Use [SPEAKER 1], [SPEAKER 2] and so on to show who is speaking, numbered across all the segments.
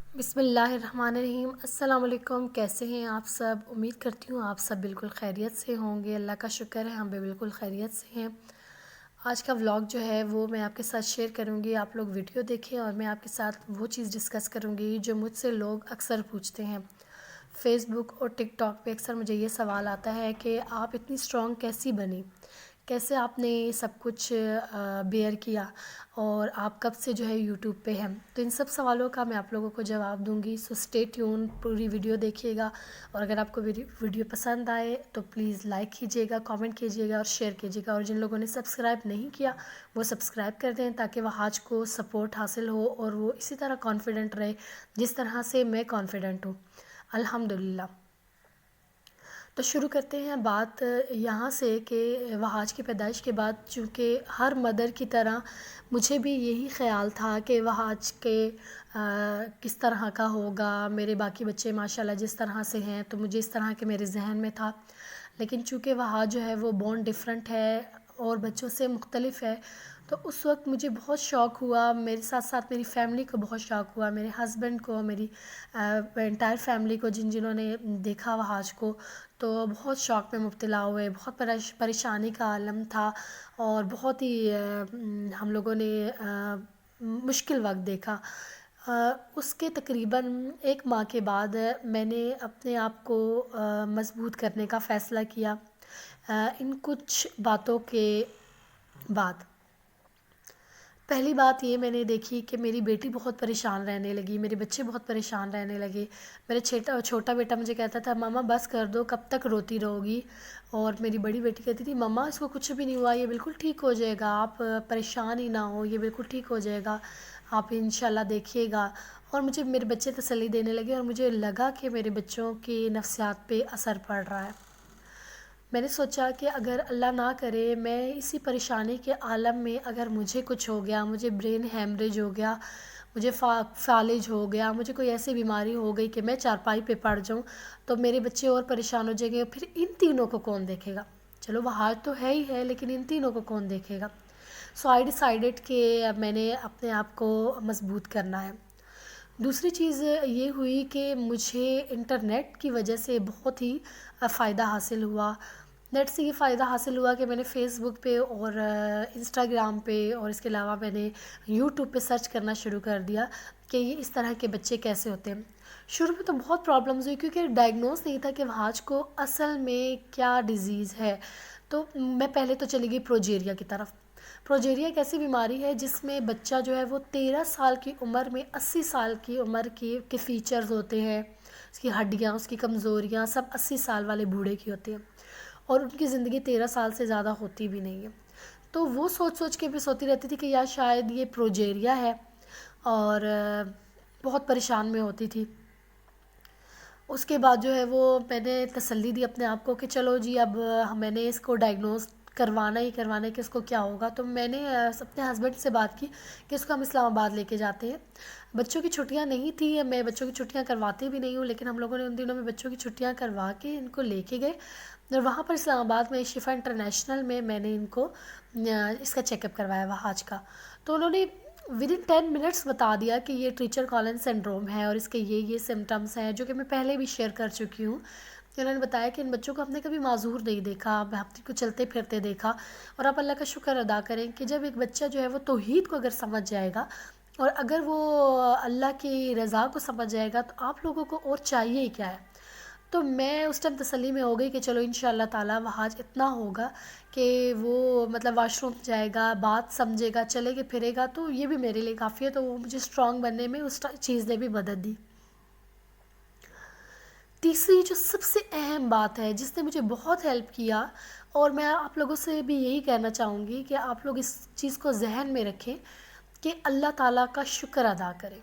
[SPEAKER 1] بسم اللہ الرحمن الرحیم۔ السلام علیکم، کیسے ہیں آپ سب؟ امید کرتی ہوں آپ سب بالکل خیریت سے ہوں گے۔ اللہ کا شکر ہے ہم بھی بالکل خیریت سے ہیں۔ آج کا ولاگ جو ہے وہ میں آپ کے ساتھ شیئر کروں گی، آپ لوگ ویڈیو دیکھیں اور میں آپ کے ساتھ وہ چیز ڈسکس کروں گی جو مجھ سے لوگ اکثر پوچھتے ہیں۔ فیس بک اور ٹک ٹاک پہ اکثر مجھے یہ سوال آتا ہے کہ آپ اتنی اسٹرانگ کیسی بنی، کیسے آپ نے سب کچھ بیئر کیا، اور آپ کب سے جو ہے یوٹیوب پہ ہیں؟ تو ان سب سوالوں کا میں آپ لوگوں کو جواب دوں گی، سو اسٹے ٹیون، پوری ویڈیو دیکھیے گا، اور اگر آپ کو ویڈیو پسند آئے تو پلیز لائک کیجیے گا، کامنٹ کیجیے گا اور شیئر کیجیے گا، اور جن لوگوں نے سبسکرائب نہیں کیا وہ سبسکرائب کر دیں تاکہ وہ آج کو سپورٹ حاصل ہو اور وہ اسی طرح کانفیڈنٹ رہے جس طرح سے میں کانفیڈنٹ ہوں الحمدللہ۔ تو شروع کرتے ہیں بات یہاں سے کہ وہاج کی پیدائش کے بعد چونکہ ہر مدر کی طرح مجھے بھی یہی خیال تھا کہ وہاج کے کس طرح کا ہوگا، میرے باقی بچے ماشاءاللہ جس طرح سے ہیں تو مجھے اس طرح کے میرے ذہن میں تھا، لیکن چونکہ وہاج جو ہے وہ بورن ڈیفرنٹ ہے اور بچوں سے مختلف ہے، تو اس وقت مجھے بہت شوق ہوا، میرے ساتھ ساتھ میری فیملی کو بہت شوق ہوا، میرے ہسبینڈ کو، میری انٹائر فیملی کو، جنہوں نے دیکھا وہاج کو تو بہت شوق میں مبتلا ہوئے، بہت پریشانی کا عالم تھا، اور بہت ہی ہم لوگوں نے مشکل وقت دیکھا۔ اس کے تقریباً 1 ماہ کے بعد میں نے اپنے آپ کو مضبوط کرنے کا فیصلہ کیا ان کچھ باتوں کے بعد۔ پہلی بات یہ میں نے دیکھی کہ میری بیٹی بہت پریشان رہنے لگی، میرے بچے بہت پریشان رہنے لگے۔ میرا چھوٹا بیٹا مجھے کہتا تھا ماما بس کر دو، کب تک روتی رہو گی، اور میری بڑی بیٹی کہتی تھی ماما اس کو کچھ بھی نہیں ہوا، یہ بالکل ٹھیک ہو جائے گا، آپ پریشان ہی نہ ہو، یہ بالکل ٹھیک ہو جائے گا، آپ انشاءاللہ دیکھیے گا۔ اور مجھے میرے بچے تسلی دینے لگے اور مجھے لگا کہ میرے بچوں کی نفسیات پہ اثر پڑ رہا ہے۔ میں نے سوچا کہ اگر اللہ نہ کرے میں اسی پریشانی کے عالم میں اگر مجھے کچھ ہو گیا، مجھے برین ہیمریج ہو گیا، مجھے فالج ہو گیا، مجھے کوئی ایسی بیماری ہو گئی کہ میں چارپائی پہ پڑ جاؤں تو میرے بچے اور پریشان ہو جائیں گے، پھر ان تینوں کو کون دیکھے گا؟ چلو وہ ہاتھ تو ہے ہی ہے لیکن ان تینوں کو کون دیکھے گا؟ سو آئی ڈیسائیڈڈ کہ میں نے اپنے آپ کو مضبوط کرنا ہے۔ دوسری چیز یہ ہوئی کہ مجھے انٹرنیٹ کی وجہ سے بہت ہی فائدہ حاصل ہوا۔ نیٹ سے یہ فائدہ حاصل ہوا کہ میں نے فیس بک پہ اور انسٹاگرام پہ اور اس کے علاوہ میں نے یوٹیوب پہ سرچ کرنا شروع کر دیا کہ یہ اس طرح کے بچے کیسے ہوتے ہیں۔ شروع میں تو بہت پرابلمز ہوئی کیونکہ ڈائگنوز نہیں تھا کہ وہاج کو اصل میں کیا ڈیزیز ہے، تو میں پہلے تو چلی گئی پروجیریا کی طرف۔ پروجیریا ایک ایسی بیماری ہے جس میں بچہ جو ہے وہ 13 سال کی عمر میں 80 سال کی عمر کے فیچرز ہوتے ہیں، اس کی ہڈیاں، اس کی کمزوریاں سب 80 سال والے بوڑھے کی ہوتی ہیں، اور ان کی زندگی 13 سال سے زیادہ ہوتی بھی نہیں ہے۔ تو وہ سوچ کے بھی سوتی رہتی تھی کہ یا شاید یہ پروجیریا ہے، اور بہت پریشان میں ہوتی تھی۔ اس کے بعد جو ہے وہ میں نے تسلی دی اپنے آپ کو کہ چلو جی اب میں نے اس کو ڈائگنوز کروانا ہی کروانا ہے کہ اس کو کیا ہوگا، تو میں نے اپنے ہسبینڈ سے بات کی کہ اس کو ہم اسلام آباد لے کے جاتے ہیں۔ بچوں کی چھٹیاں نہیں تھی، میں بچوں کی چھٹیاں کرواتی بھی نہیں ہوں، لیکن ہم لوگوں نے ان دنوں میں بچوں کی چھٹیاں کروا کے ان کو لے کے گئے، اور وہاں پر اسلام آباد میں شفا انٹرنیشنل میں نے ان کو اس کا چیک اپ کروایا وہاج کا۔ تو انہوں نے ودن 10 منٹس بتا دیا کہ یہ ٹریچر کالن سنڈروم ہے اور اس کے یہ سمٹمز ہیں، جو کہ میں پہلے بھی شیئر کر چکی ہوں۔ انہوں نے بتایا کہ ان بچوں کو ہم نے کبھی معذور نہیں دیکھا، ہم نے کو چلتے پھرتے دیکھا، اور آپ اللہ کا شکر ادا کریں کہ جب ایک بچہ جو ہے وہ توحید کو اگر سمجھ جائے گا اور اگر وہ اللہ کی رضا کو سمجھ جائے گا تو آپ لوگوں کو اور چاہیے ہی کیا ہے۔ تو میں اس ٹائم تسلی میں ہو گئی کہ چلو انشاءاللہ تعالی وہاج اتنا ہوگا کہ وہ مطلب واش روم جائے گا، بات سمجھے گا، چلے گا پھرے گا، تو یہ بھی میرے لیے کافی ہے، تو وہ مجھے اسٹرانگ بننے میں اس چیز نے بھی مدد دی۔ تیسری جو سب سے اہم بات ہے جس نے مجھے بہت ہیلپ کیا، اور میں آپ لوگوں سے بھی یہی کہنا چاہوں گی کہ آپ لوگ اس چیز کو ذہن میں رکھیں کہ اللہ تعالیٰ کا شکر ادا کریں۔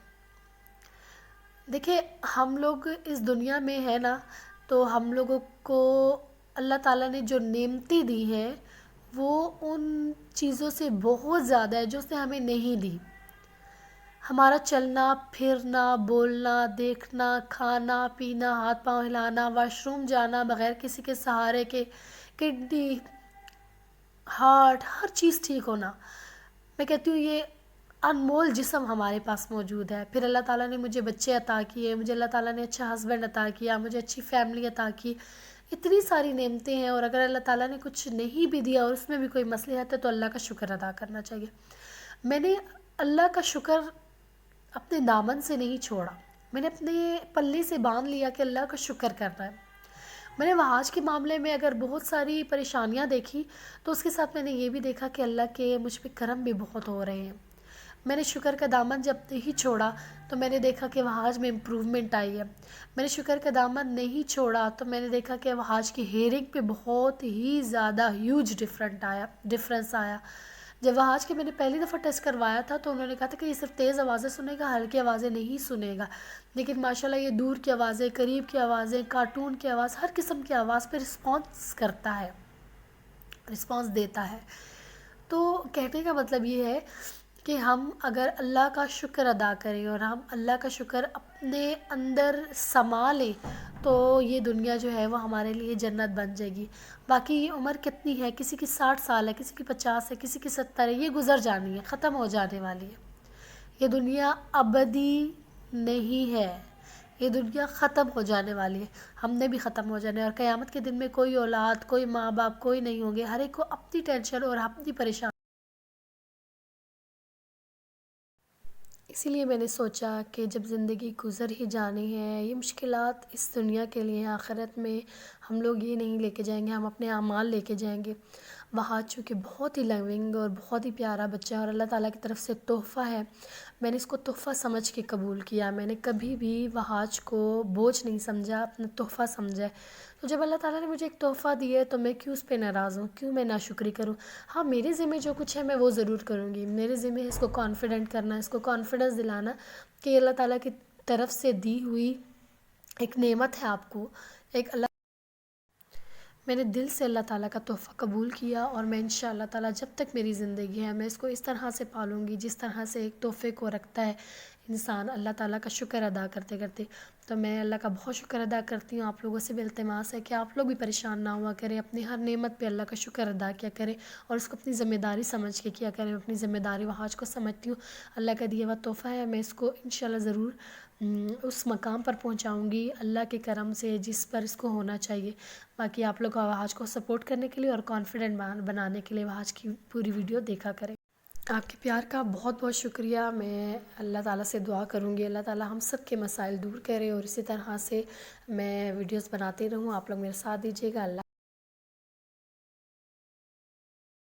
[SPEAKER 1] دیکھیں ہم لوگ اس دنیا میں ہیں نا، تو ہم لوگوں کو اللہ تعالیٰ نے جو نعمتیں دی ہیں وہ ان چیزوں سے بہت زیادہ ہے جو اس نے ہمیں نہیں دی۔ ہمارا چلنا پھرنا، بولنا، دیکھنا، کھانا پینا، ہاتھ پاؤں ہلانا، واش روم جانا بغیر کسی کے سہارے کے، کڈنی، ہارٹ، ہر چیز ٹھیک ہونا، میں کہتی ہوں یہ انمول جسم ہمارے پاس موجود ہے، پھر اللہ تعالیٰ نے مجھے بچے عطا کیے، مجھے اللہ تعالیٰ نے اچھا ہسبینڈ عطا کیا، مجھے اچھی فیملی عطا کی، اتنی ساری نعمتیں ہیں، اور اگر اللہ تعالیٰ نے کچھ نہیں بھی دیا اور اس میں بھی کوئی مصلحت ہے تو اللہ کا شکر ادا کرنا چاہیے۔ میں نے اللہ کا شکر اپنے دامن سے نہیں چھوڑا، میں نے اپنے پلے سے باندھ لیا کہ اللہ کا شکر کرنا ہے۔ میں نے وہاج کے معاملے میں اگر بہت ساری پریشانیاں دیکھی تو اس کے ساتھ میں نے یہ بھی دیکھا کہ اللہ کے مجھ پہ کرم بھی بہت ہو رہے ہیں۔ میں نے شکر کا دامن جب نہیں چھوڑا تو میں نے دیکھا کہ وہاج میں امپروومنٹ آئی ہے۔ میں نے شکر کا دامن نہیں چھوڑا تو میں نے دیکھا کہ وہاج کی ہیئرنگ پہ بہت ہی زیادہ ہیوج ڈفرینس آیا۔ جب وہاج کے میں نے پہلی دفعہ ٹیسٹ کروایا تھا تو انہوں نے کہا تھا کہ یہ صرف تیز آوازیں سنے گا، ہلکی آوازیں نہیں سنے گا، لیکن ماشاءاللہ یہ دور کی آوازیں، قریب کی آوازیں، کارٹون کی آواز، ہر قسم کی آواز پہ رسپانس کرتا ہے، رسپانس دیتا ہے۔ تو کہنے کا مطلب یہ ہے کہ ہم اگر اللہ کا شکر ادا کریں اور ہم اللہ کا شکر اپنے اندر سما لیں تو یہ دنیا جو ہے وہ ہمارے لیے جنت بن جائے گی۔ باقی عمر کتنی ہے، کسی کی 60 سال ہے، کسی کی 50 ہے، کسی کی 70 ہے، یہ گزر جانی ہے، ختم ہو جانے والی ہے۔ یہ دنیا ابدی نہیں ہے، یہ دنیا ختم ہو جانے والی ہے، ہم نے بھی ختم ہو جانا ہے، اور قیامت کے دن میں کوئی اولاد، کوئی ماں باپ، کوئی نہیں ہوں گے، ہر ایک کو اپنی ٹینشن اور اپنی پریشانی۔ اسی لیے میں نے سوچا کہ جب زندگی گزر ہی جانی ہے، یہ مشکلات اس دنیا کے لیے، آخرت میں ہم لوگ یہ نہیں لے کے جائیں گے، ہم اپنے اعمال لے کے جائیں گے۔ وہاں چونکہ بہت ہی لونگ اور بہت ہی پیارا بچہ ہے اور اللہ تعالیٰ کی طرف سے تحفہ ہے، میں نے اس کو تحفہ سمجھ کے قبول کیا، میں نے کبھی بھی وہاج کو بوجھ نہیں سمجھا، اپنا تحفہ سمجھا ہے۔ تو جب اللہ تعالیٰ نے مجھے ایک تحفہ دیا ہے تو میں کیوں اس پہ ناراض ہوں، کیوں میں ناشکری کروں؟ ہاں، میرے ذمہ جو کچھ ہے میں وہ ضرور کروں گی، میرے ذمہ ہے اس کو کانفیڈنٹ کرنا، اس کو کانفیڈنس دلانا کہ یہ اللہ تعالیٰ کی طرف سے دی ہوئی ایک نعمت ہے آپ کو، ایک اللہ، میں نے دل سے اللہ تعالیٰ کا تحفہ قبول کیا، اور میں انشاءاللہ تعالیٰ جب تک میری زندگی ہے میں اس کو اس طرح سے پالوں گی جس طرح سے ایک تحفے کو رکھتا ہے انسان اللہ تعالیٰ کا شکر ادا کرتے کرتے۔ تو میں اللہ کا بہت شکر ادا کرتی ہوں، آپ لوگوں سے بھی التماس ہے کہ آپ لوگ بھی پریشان نہ ہوا کریں، اپنی ہر نعمت پہ اللہ کا شکر ادا کیا کریں اور اس کو اپنی ذمہ داری سمجھ کے کیا کریں۔ اپنی ذمہ داری وہاج کو سمجھتی ہوں، اللہ کا دیا ہوا تحفہ ہے، میں اس کو انشاءاللہ ضرور اس مقام پر پہنچاؤں گی اللہ کے کرم سے جس پر اس کو ہونا چاہیے۔ باقی آپ لوگ وہاج کو سپورٹ کرنے کے لیے اور کانفیڈنٹ بنانے کے لیے وہاج کی پوری ویڈیو دیکھا کریں۔ آپ کے پیار کا بہت بہت شکریہ، میں اللہ تعالیٰ سے دعا کروں گی اللہ تعالیٰ ہم سب کے مسائل دور کرے اور اسی طرح سے میں ویڈیوز بناتی رہوں، آپ لوگ میرے ساتھ دیجیے گا۔ اللہ